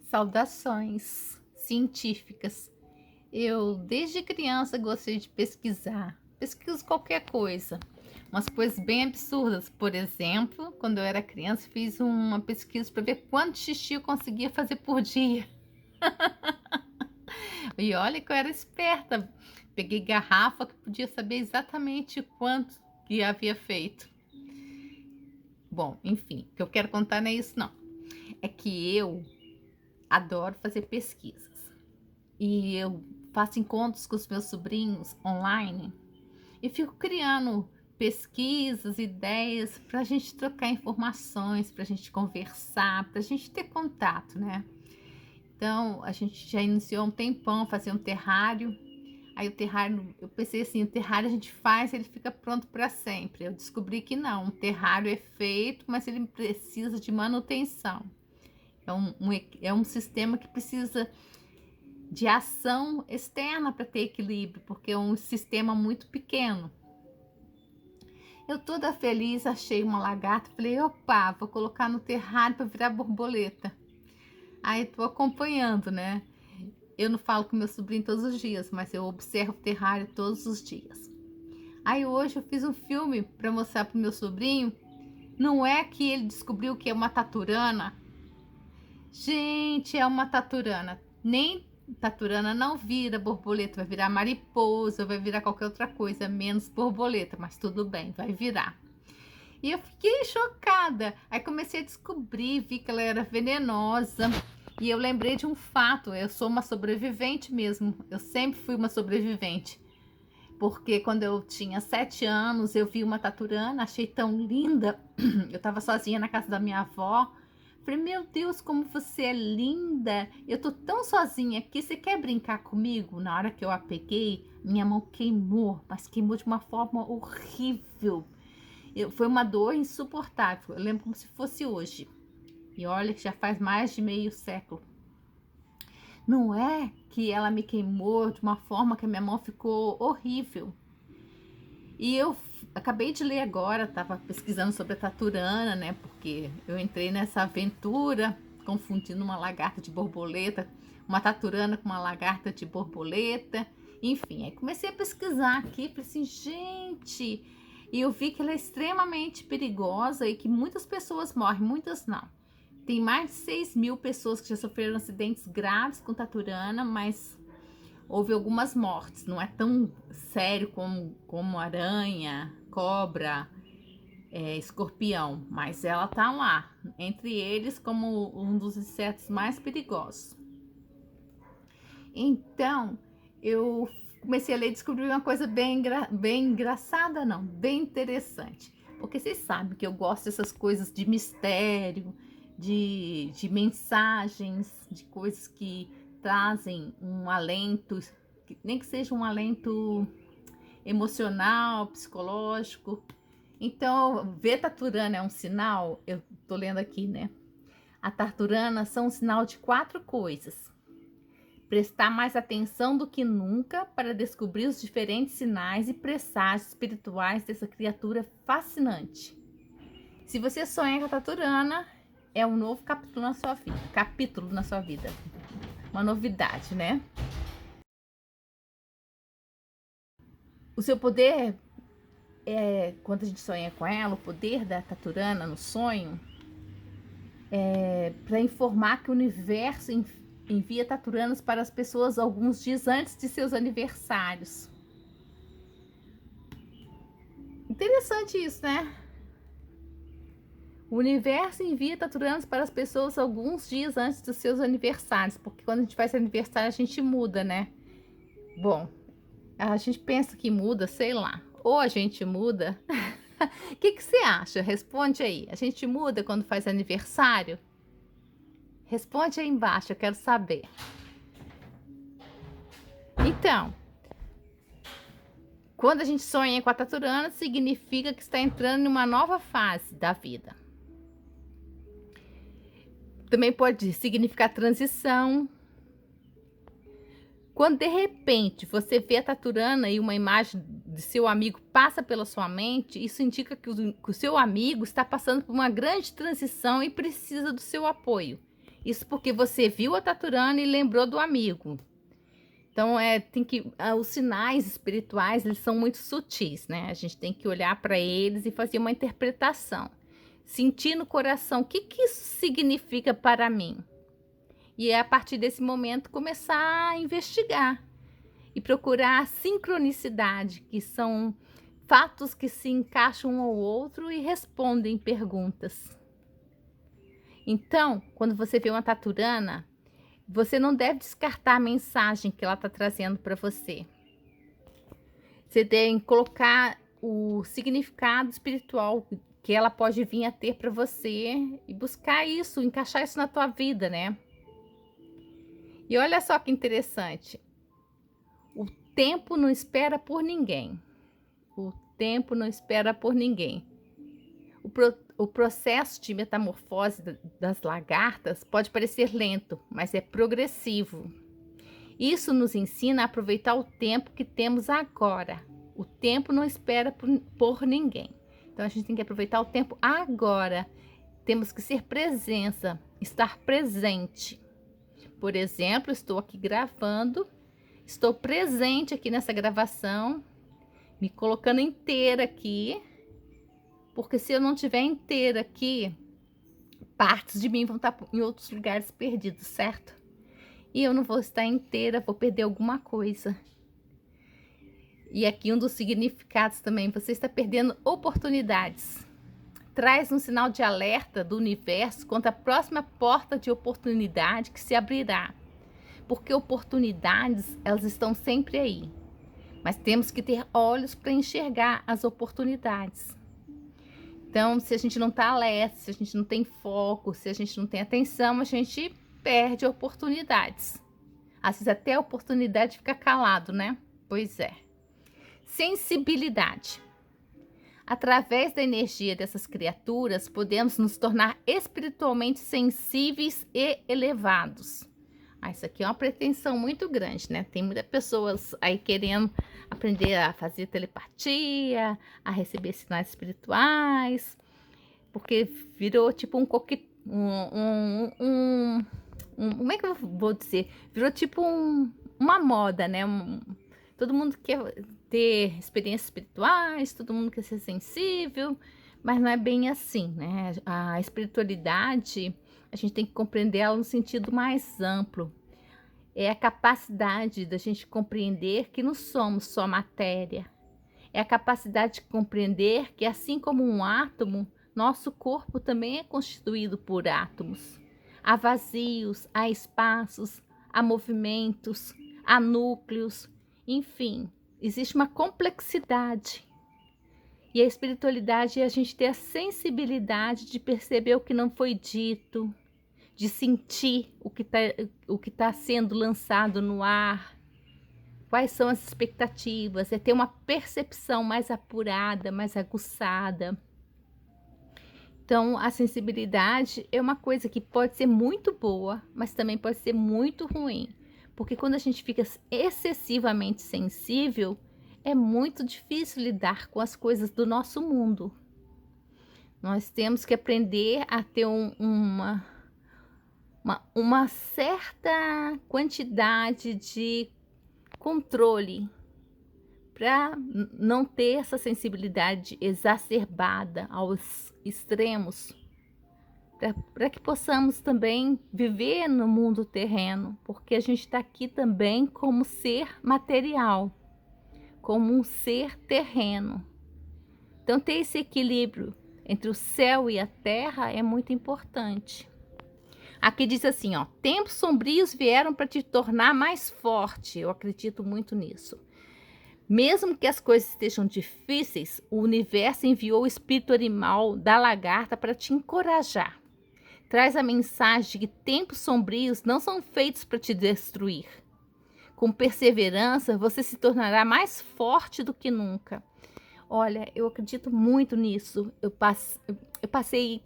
Saudações científicas. Eu, desde criança, gostei de pesquisar. Pesquiso qualquer coisa, umas coisas bem absurdas. Por exemplo, quando eu era criança, fiz uma pesquisa para ver quanto xixi eu conseguia fazer por dia. E olha que eu era esperta. Peguei garrafa que podia saber exatamente quanto que havia feito. Bom, enfim, o que eu quero contar não é isso, não. É que eu adoro fazer pesquisas. E eu faço encontros com os meus sobrinhos online e fico criando pesquisas, ideias para a gente trocar informações, para a gente conversar, para a gente ter contato, né? Então, a gente já iniciou há um tempão fazer um terrário. Aí o terrário, eu pensei assim, o terrário a gente faz, ele fica pronto para sempre. Eu descobri que não, um terrário é feito, mas ele precisa de manutenção. É um sistema que precisa de ação externa para ter equilíbrio, porque é um sistema muito pequeno. Eu toda feliz achei uma lagarta, falei, opa, vou colocar no terrário para virar borboleta. Aí tô acompanhando, né? Eu não falo com meu sobrinho todos os dias, mas eu observo o terrário todos os dias. Aí hoje eu fiz um filme para mostrar pro meu sobrinho. Não é que ele descobriu que é uma taturana. Gente, é uma taturana. Nem taturana não vira borboleta, vai virar mariposa, vai virar qualquer outra coisa, menos borboleta, mas tudo bem, vai virar. E eu fiquei chocada. Aí comecei a descobrir, vi que ela era venenosa. E eu lembrei de um fato, eu sou uma sobrevivente mesmo. Eu sempre fui uma sobrevivente. Porque quando eu tinha 7 anos, eu vi uma taturana, achei tão linda. Eu estava sozinha na casa da minha avó. Falei, meu Deus, como você é linda. Eu tô tão sozinha aqui, você quer brincar comigo? Na hora que eu a peguei, minha mão queimou, mas queimou de uma forma horrível. Foi uma dor insuportável. Eu lembro como se fosse hoje. E olha que já faz mais de meio século. Não é que ela me queimou de uma forma que a minha mão ficou horrível. E eu acabei de ler agora, estava pesquisando sobre a taturana, né? Porque eu entrei nessa aventura confundindo uma lagarta de borboleta, uma taturana com uma lagarta de borboleta. Enfim, aí comecei a pesquisar aqui, falei assim, gente, e eu vi que ela é extremamente perigosa e que muitas pessoas morrem, muitas não. Tem mais de 6 mil pessoas que já sofreram acidentes graves com taturana, mas houve algumas mortes. Não é tão sério como aranha, cobra, escorpião, mas ela tá lá, entre eles como um dos insetos mais perigosos. Então, eu comecei a ler e descobri uma coisa bem engraçada, não, bem interessante. Porque vocês sabem que eu gosto dessas coisas de mistério, de mensagens, de coisas que trazem um alento, nem que seja um alento emocional, psicológico. Então, ver taturana é um sinal, eu tô lendo aqui, né? A taturana são um sinal de 4 coisas. Prestar mais atenção do que nunca para descobrir os diferentes sinais e presságios espirituais dessa criatura fascinante. Se você sonha com a taturana, é um novo capítulo na sua vida, uma novidade, né? O seu poder, quando a gente sonha com ela, o poder da taturana no sonho, para informar que o universo envia taturanas para as pessoas alguns dias antes de seus aniversários. Interessante isso, né? O universo envia taturanas para as pessoas alguns dias antes dos seus aniversários, porque quando a gente faz aniversário a gente muda, né? Bom, a gente pensa que muda, sei lá, ou a gente muda. O que você acha? Responde aí. A gente muda quando faz aniversário? Responde aí embaixo, eu quero saber. Então, quando a gente sonha com a taturana, significa que está entrando em uma nova fase da vida. Também pode significar transição. Quando de repente você vê a taturana e uma imagem de seu amigo passa pela sua mente, isso indica que o seu amigo está passando por uma grande transição e precisa do seu apoio. Isso porque você viu a taturana e lembrou do amigo. Então, os sinais espirituais, eles são muito sutis, né? A gente tem que olhar para eles e fazer uma interpretação. Sentir no coração, o que que isso significa para mim? E é a partir desse momento começar a investigar e procurar a sincronicidade, que são fatos que se encaixam um ao outro e respondem perguntas. Então, quando você vê uma taturana, você não deve descartar a mensagem que ela está trazendo para você. Você tem que colocar o significado espiritual que ela pode vir a ter para você e buscar isso, encaixar isso na tua vida, né? E olha só que interessante. O tempo não espera por ninguém. O tempo não espera por ninguém. O processo de metamorfose das lagartas pode parecer lento, mas é progressivo. Isso nos ensina a aproveitar o tempo que temos agora. O tempo não espera por ninguém. Então a gente tem que aproveitar o tempo agora. Temos que ser presença, estar presente. Por exemplo, estou aqui gravando, estou presente aqui nessa gravação, me colocando inteira aqui, porque se eu não estiver inteira aqui, partes de mim vão estar em outros lugares perdidos, certo? E eu não vou estar inteira, vou perder alguma coisa. E aqui um dos significados também, você está perdendo oportunidades. Traz um sinal de alerta do universo quanto à próxima porta de oportunidade que se abrirá. Porque oportunidades, elas estão sempre aí. Mas temos que ter olhos para enxergar as oportunidades. Então, se a gente não está alerta, se a gente não tem foco, se a gente não tem atenção, a gente perde oportunidades. Às vezes até a oportunidade fica calado, né? Pois é. Sensibilidade. Através da energia dessas criaturas, podemos nos tornar espiritualmente sensíveis e elevados. Isso aqui é uma pretensão muito grande, né? Tem muitas pessoas aí querendo aprender a fazer telepatia, a receber sinais espirituais, porque virou tipo como é que eu vou dizer? Virou tipo uma moda, né? Todo mundo quer ter experiências espirituais, todo mundo quer ser sensível, mas não é bem assim, né? A espiritualidade, a gente tem que compreender ela no sentido mais amplo. É a capacidade da gente compreender que não somos só matéria. É a capacidade de compreender que, assim como um átomo, nosso corpo também é constituído por átomos. Há vazios, há espaços, há movimentos, há núcleos, enfim, existe uma complexidade. E a espiritualidade é a gente ter a sensibilidade de perceber o que não foi dito, de sentir o que tá sendo lançado no ar, quais são as expectativas, é ter uma percepção mais apurada, mais aguçada. Então, a sensibilidade é uma coisa que pode ser muito boa, mas também pode ser muito ruim. Porque quando a gente fica excessivamente sensível, é muito difícil lidar com as coisas do nosso mundo. Nós temos que aprender a ter uma certa quantidade de controle para não ter essa sensibilidade exacerbada aos extremos, para que possamos também viver no mundo terreno, porque a gente está aqui também como ser material, como um ser terreno. Então, ter esse equilíbrio entre o céu e a terra é muito importante. Aqui diz assim, ó, tempos sombrios vieram para te tornar mais forte. Eu acredito muito nisso. Mesmo que as coisas estejam difíceis, o universo enviou o espírito animal da lagarta para te encorajar. Traz a mensagem de que tempos sombrios não são feitos para te destruir. Com perseverança, você se tornará mais forte do que nunca. Olha, eu acredito muito nisso. Eu passei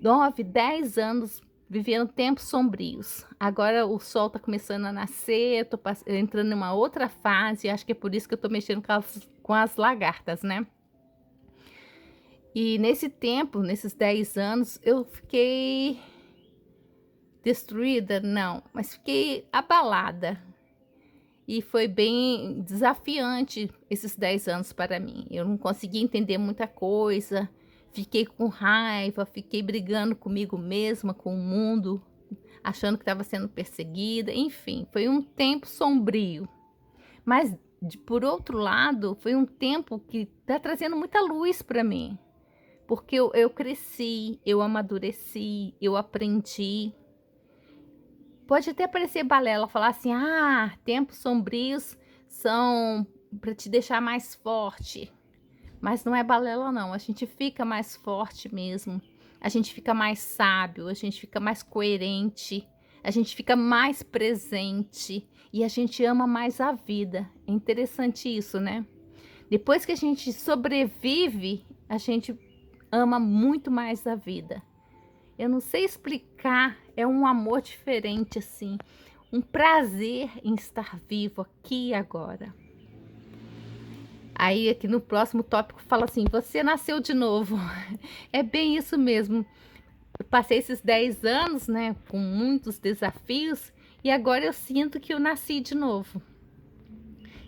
9, 10 anos vivendo tempos sombrios. Agora o sol está começando a nascer, estou entrando em uma outra fase, acho que é por isso que eu estou mexendo com as lagartas, né? E nesse tempo, nesses 10 anos, eu fiquei destruída, não, mas fiquei abalada. E foi bem desafiante esses 10 anos para mim. Eu não consegui entender muita coisa, fiquei com raiva, fiquei brigando comigo mesma, com o mundo, achando que estava sendo perseguida. Enfim, foi um tempo sombrio. Mas, por outro lado, foi um tempo que está trazendo muita luz para mim. Porque eu cresci, eu amadureci, eu aprendi. Pode até parecer balela, falar assim, tempos sombrios são para te deixar mais forte. Mas não é balela não, a gente fica mais forte mesmo. A gente fica mais sábio, a gente fica mais coerente, a gente fica mais presente e a gente ama mais a vida. É interessante isso, né? Depois que a gente sobrevive, a gente ama muito mais a vida. Eu não sei explicar, é um amor diferente assim, um prazer em estar vivo aqui e agora. Aí aqui no próximo tópico fala assim, você nasceu de novo. É bem isso mesmo. Eu passei esses 10 anos, né, com muitos desafios e agora eu sinto que eu nasci de novo.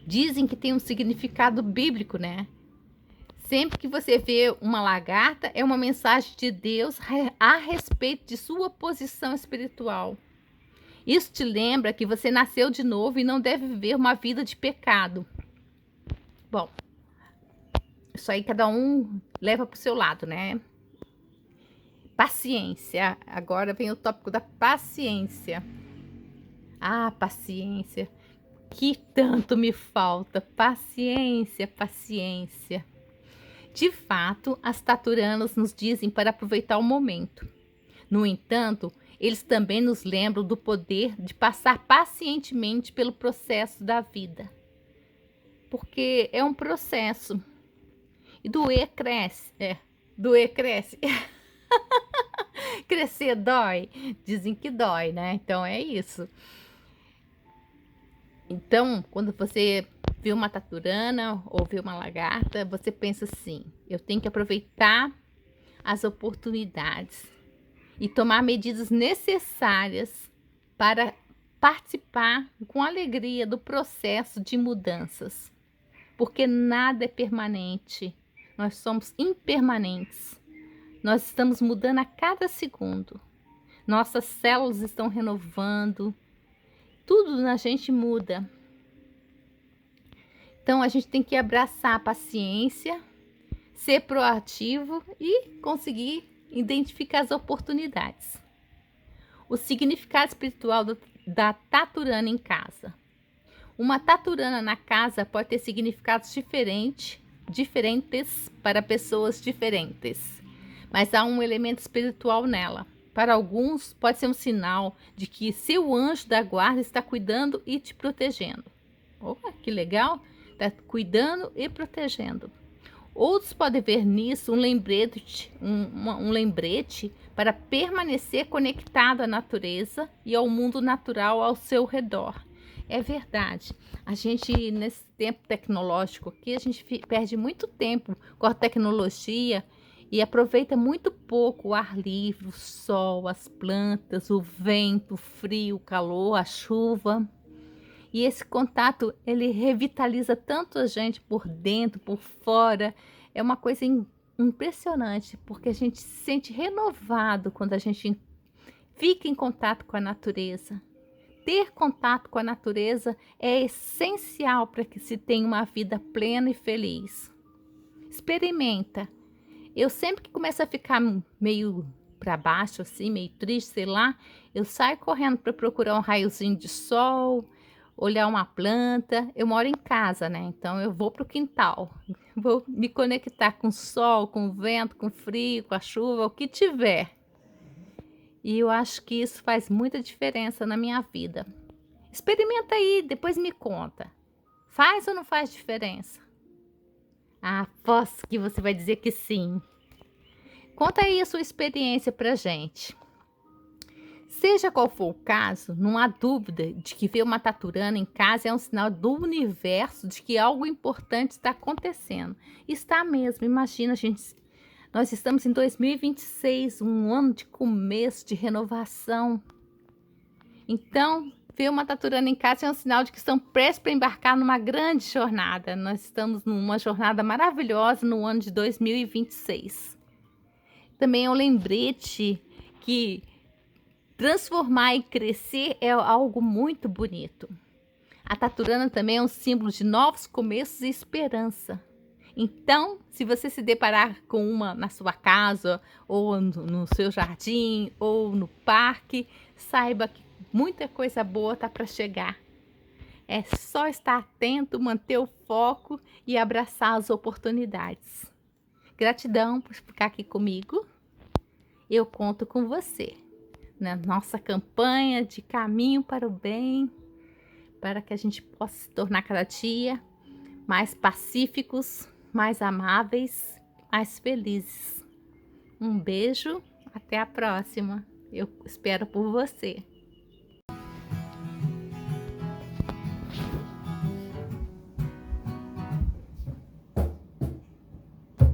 Dizem que tem um significado bíblico, né? Sempre que você vê uma lagarta, é uma mensagem de Deus a respeito de sua posição espiritual. Isso te lembra que você nasceu de novo e não deve viver uma vida de pecado. Bom, isso aí cada um leva para o seu lado, né? Paciência. Agora vem o tópico da paciência. Paciência. Que tanto me falta. Paciência, paciência. De fato, as taturanas nos dizem para aproveitar o momento. No entanto, eles também nos lembram do poder de passar pacientemente pelo processo da vida. Porque é um processo. E doer cresce. Doer cresce. Crescer dói. Dizem que dói, né? Então é isso. Então, quando você vê uma taturana ou vê uma lagarta, você pensa assim, eu tenho que aproveitar as oportunidades e tomar medidas necessárias para participar com alegria do processo de mudanças. Porque nada é permanente, nós somos impermanentes. Nós estamos mudando a cada segundo. Nossas células estão renovando, tudo na gente muda. Então a gente tem que abraçar a paciência, ser proativo e conseguir identificar as oportunidades. O significado espiritual da taturana em casa. Uma taturana na casa pode ter significados diferentes para pessoas diferentes, mas há um elemento espiritual nela. Para alguns, pode ser um sinal de que seu anjo da guarda está cuidando e te protegendo. Que legal! Está cuidando e protegendo. Outros podem ver nisso um lembrete para permanecer conectado à natureza e ao mundo natural ao seu redor. É verdade. A gente, nesse tempo tecnológico aqui, a gente perde muito tempo com a tecnologia e aproveita muito pouco o ar livre, o sol, as plantas, o vento, o frio, o calor, a chuva. E esse contato, ele revitaliza tanto a gente por dentro, por fora. É uma coisa impressionante, porque a gente se sente renovado quando a gente fica em contato com a natureza. Ter contato com a natureza é essencial para que se tenha uma vida plena e feliz. Experimenta. Eu sempre que começo a ficar meio para baixo, assim, meio triste, sei lá, eu saio correndo para procurar um raiozinho de sol, olhar uma planta. Eu moro em casa, né? Então eu vou para o quintal, vou me conectar com o sol, com o vento, com o frio, com a chuva, o que tiver. E eu acho que isso faz muita diferença na minha vida. Experimenta aí, depois me conta. Faz ou não faz diferença? Aposto que você vai dizer que sim. Conta aí a sua experiência pra gente. Seja qual for o caso, não há dúvida de que ver uma taturana em casa é um sinal do universo de que algo importante está acontecendo. Está mesmo, imagina, gente. Nós estamos em 2026, um ano de começo, de renovação. Então, ver uma taturana em casa é um sinal de que estão prestes para embarcar numa grande jornada. Nós estamos numa jornada maravilhosa no ano de 2026. Também é um lembrete que transformar e crescer é algo muito bonito. A taturana também é um símbolo de novos começos e esperança. Então, se você se deparar com uma na sua casa, ou no seu jardim, ou no parque, saiba que muita coisa boa está para chegar. É só estar atento, manter o foco e abraçar as oportunidades. Gratidão por ficar aqui comigo. Eu conto com você na nossa campanha de caminho para o bem, para que a gente possa se tornar cada dia mais pacíficos, mais amáveis, mais felizes. Um beijo, até a próxima. Eu espero por você.